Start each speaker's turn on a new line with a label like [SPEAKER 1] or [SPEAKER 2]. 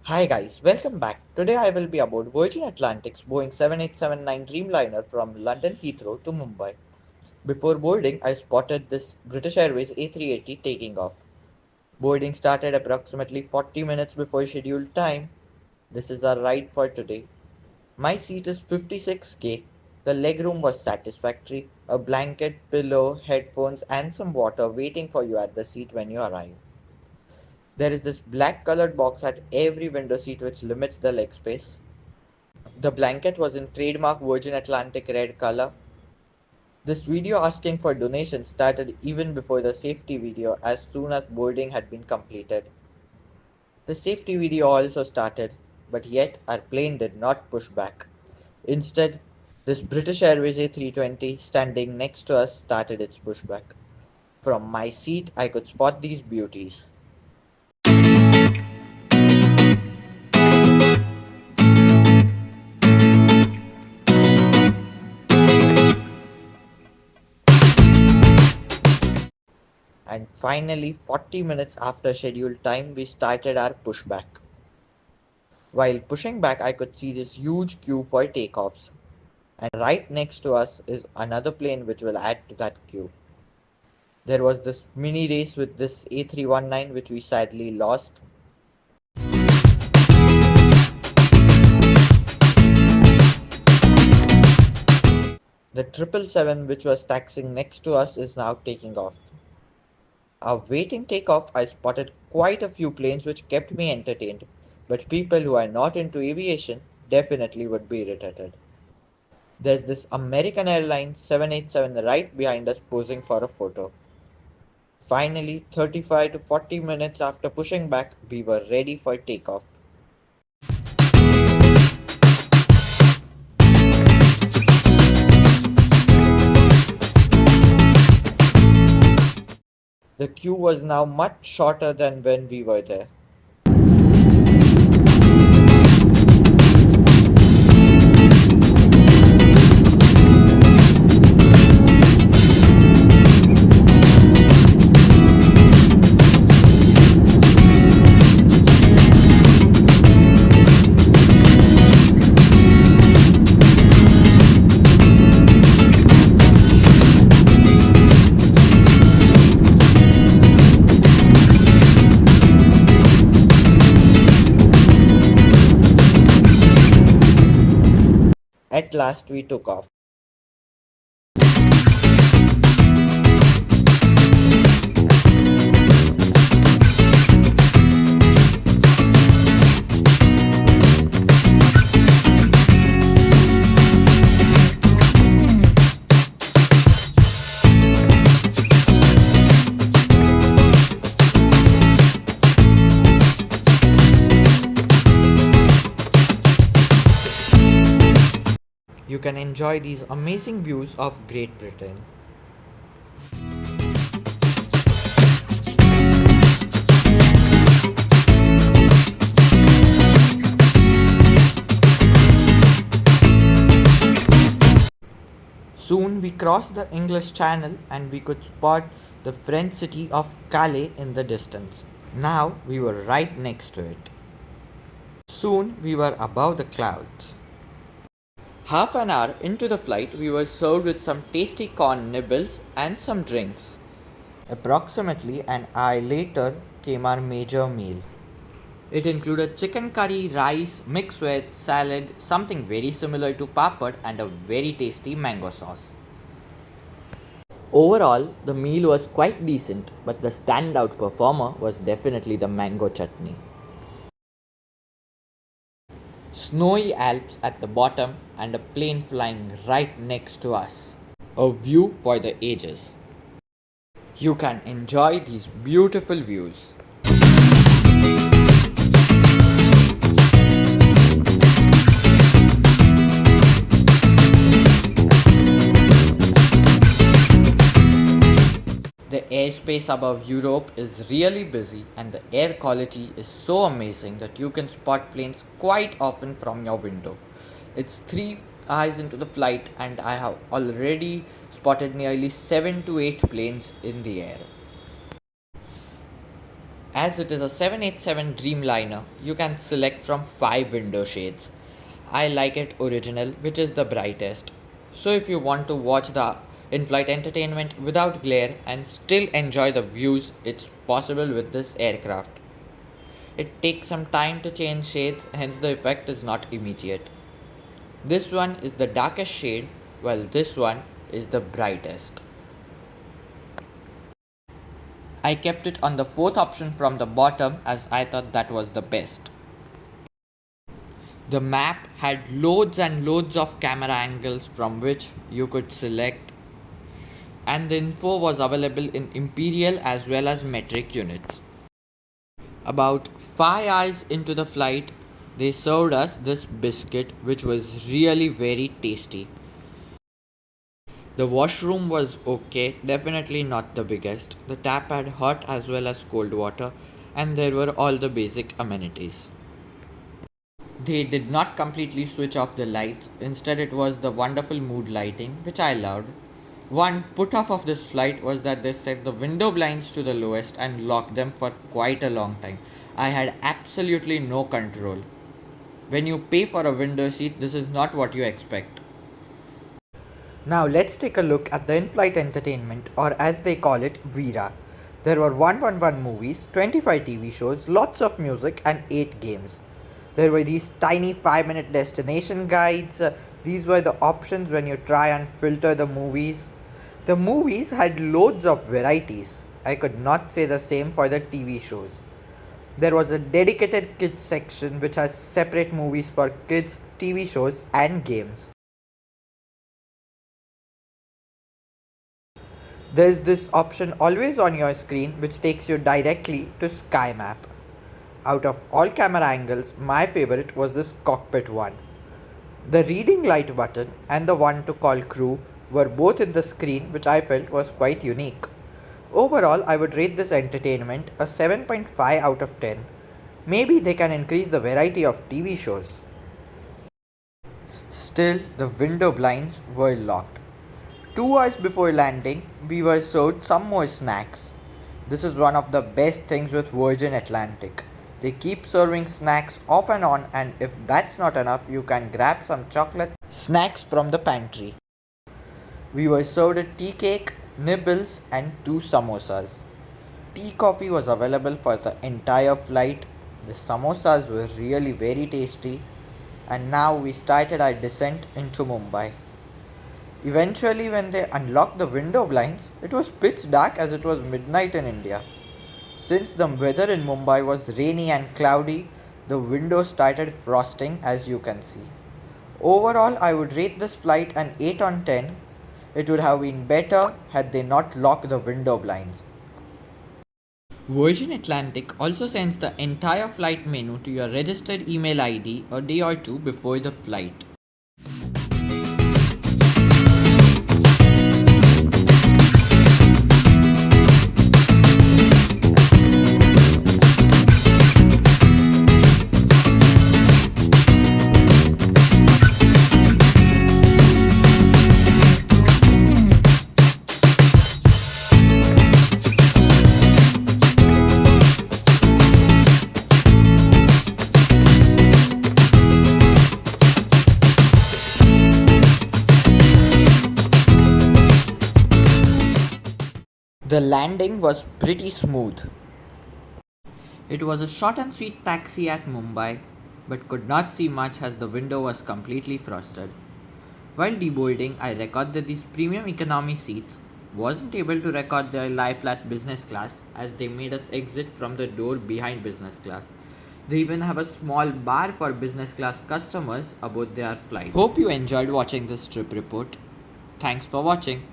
[SPEAKER 1] Hi guys, welcome back. Today I will be about Virgin Atlantic's Boeing 787-9 Dreamliner from London Heathrow to Mumbai. Before boarding, I spotted this British Airways A380 taking off. Boarding started approximately 40 minutes before scheduled time. This is our ride for today. My seat is 56K. The legroom was satisfactory. A blanket, pillow, headphones and some water waiting for you at the seat when you arrive. There is this black colored box at every window seat which limits the leg space. The blanket was in trademark Virgin Atlantic red color. This video asking for donations started even before the safety video as soon as boarding had been completed. The safety video also started, but yet our plane did not push back. Instead, this British Airways A320 standing next to us started its pushback. From my seat, I could spot these beauties. And finally, 40 minutes after scheduled time, we started our pushback. While pushing back, I could see this huge queue for takeoffs. And right next to us is another plane which will add to that queue. There was this mini race with this A319 which we sadly lost. The 777 which was taxiing next to us is now taking off. Awaiting takeoff, I spotted quite a few planes which kept me entertained, but people who are not into aviation definitely would be irritated. There's this American Airlines 787 right behind us posing for a photo. Finally, 35 to 40 minutes after pushing back, we were ready for takeoff. The queue was now much shorter than when we were there. At last we took off. You can enjoy these amazing views of Great Britain. Soon we crossed the English Channel and we could spot the French city of Calais in the distance. Now we were right next to it. Soon we were above the clouds. Half an hour into the flight, we were served with some tasty corn nibbles and some drinks. Approximately an hour later came our major meal. It included chicken curry, rice, mixed with salad, something very similar to papad, and a very tasty mango sauce. Overall, the meal was quite decent, but the standout performer was definitely the mango chutney. Snowy Alps at the bottom and a plane flying right next to us. A view for the ages. You can enjoy these beautiful views. The airspace above Europe is really busy and the air quality is so amazing that you can spot planes quite often from your window. It's 3 hours into the flight and I have already spotted nearly 7 to 8 planes in the air. As it is a 787 Dreamliner, you can select from 5 window shades. I like it original, which is the brightest. So if you want to watch the in-flight entertainment without glare and still enjoy the views, it's possible with this aircraft. It takes some time to change shades, hence the effect is not immediate. This one is the darkest shade, while this one is the brightest. I kept it on the fourth option from the bottom as I thought that was the best. The map had loads and loads of camera angles from which you could select, and the info was available in imperial as well as metric units. About 5 hours into the flight, they served us this biscuit which was really very tasty. The washroom was okay, definitely not the biggest. The tap had hot as well as cold water, and there were all the basic amenities. They did not completely switch off the lights, instead, it was the wonderful mood lighting, which I loved. One put off of this flight was that they set the window blinds to the lowest and locked them for quite a long time. I had absolutely no control. When you pay for a window seat, this is not what you expect. Now let's take a look at the in-flight entertainment, or as they call it, Veera. There were 111 movies, 25 TV shows, lots of music and 8 games. There were these tiny 5-minute destination guides. These were the options when you try and filter the movies. The movies had loads of varieties. I could not say the same for the TV shows. There was a dedicated kids section which has separate movies for kids, TV shows and games. There is this option always on your screen which takes you directly to Sky Map. Out of all camera angles, my favorite was this cockpit one. The reading light button and the one to call crew were both in the screen, which I felt was quite unique. Overall, I would rate this entertainment a 7.5 out of 10. Maybe they can increase the variety of TV shows. Still, the window blinds were locked. 2 hours before landing, we were served some more snacks. This is one of the best things with Virgin Atlantic. They keep serving snacks off and on, and if that's not enough, you can grab some chocolate snacks from the pantry. We were served a tea cake, nibbles and 2 samosas. Tea coffee was available for the entire flight. The samosas were really very tasty, and now we started our descent into Mumbai. Eventually, when they unlocked the window blinds, it was pitch dark as it was midnight in India. Since the weather in Mumbai was rainy and cloudy, the windows started frosting, as you can see. Overall, I would rate this flight an 8 on 10. It would have been better had they not locked the window blinds. Virgin Atlantic also sends the entire flight menu to your registered email ID a day or two before the flight. The landing was pretty smooth. It was a short and sweet taxi at Mumbai, but could not see much as the window was completely frosted. While deboarding, I recorded these premium economy seats. Wasn't able to record their lie flat business class as they made us exit from the door behind business class. They even have a small bar for business class customers aboard their flight. Hope you enjoyed watching this trip report. Thanks for watching.